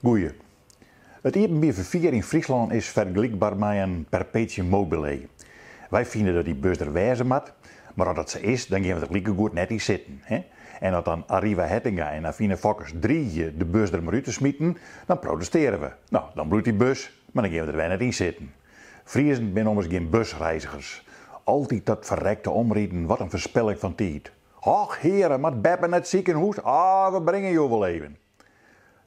Goeie. Het openbaar vervoer in Friesland is vergelijkbaar met een perpetuum mobile. Wij vinden dat die bus er wezen moet, maar als dat ze is, dan gaan we er lekker goed net in zitten. Hè? En als dan Arriva Hettinga en Affine Fokkers 3 de bus er maar uit te smieten, dan protesteren we. Nou, dan bloedt die bus, maar dan gaan we er weer net in zitten. Friesen zijn immers geen busreizigers. Altijd dat verrekte omrijden, wat een verspilling van tijd. Och heren, maar beppen het ziekenhuis, we brengen je wel even.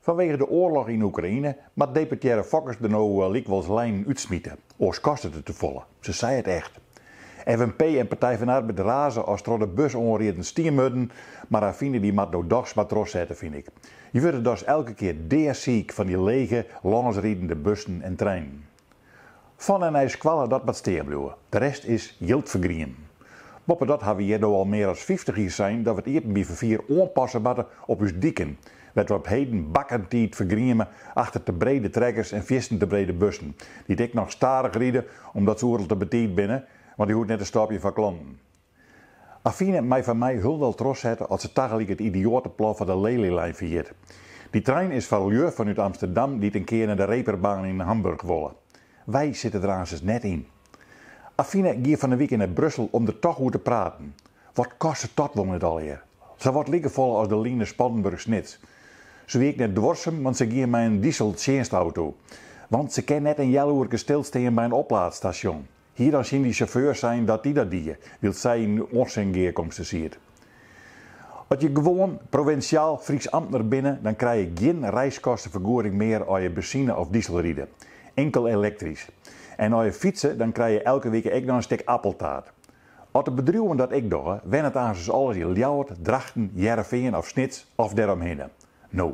Vanwege de oorlog in Oekraïne moet deputaire Fokkers de nou likwijls lijn uitsmieten. Oors kost het te volle. Ze zei het echt. FNP en Partij van Arbeid razen als er de bus onreden stiermudden, maar daar vinden die mat nou dags maar trots zetten, vind ik. Je wordt dus elke keer deerziek van die lege, langsrijdende bussen en treinen. Van en ijs kwallen dat met steerbluwen. De rest is jild vergrien. Boppen dat hebben we hier nou al meer dan 50 jaar zijn dat we het openbaar vervoer aanpassen moeten op ons dieken. Werd we op heden bakkentijd vergriemen achter te brede trekkers en visten te brede bussen. Die dik nog starig rijden omdat ze oorlog te betiet binnen, want die hoort net een stapje van klanten. Affine mij van mij heel wel trots zetten als ze tegelijk het idiotenplan van de Lelylijn viert. Die trein is van Lieu vanuit Amsterdam die een keer naar de Reeperbaan in Hamburg willen. Wij zitten er aan net in. Affine gaat van de week naar Brussel om er toch over te praten. Wat kost het dat wel niet alweer? Ze wordt liggenvallen als de Line Spandenburg-Snits. Ze week naar Dworsum, want ze gaan met een diesel-tjenstauto. Want ze kan net een jaloerke stilstaan bij een oplaadstation. Hier dan zien die chauffeurs zijn dat die dat dienen, wil zij in oorzengeerkomsten ziet. Als je gewoon provinciaal Fries ambt naar binnen, dan krijg je geen reiskostenvergoeding meer als je benzine of diesel rijdt. Enkel elektrisch. En als je fietsen, dan krijg je elke week ook nog een stuk appeltaart. Als de bedrijven dat ik doe, wen het aan zoals alles in Ljouwert, Drachten, Jereveen of Snits of daaromheen. Nou,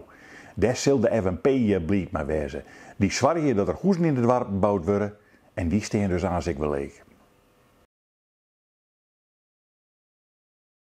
daar zal de FNP blijft maar wezen. Die zwargen dat er huizen in het dorp gebouwd worden en die staan dus aan zich wel leeg.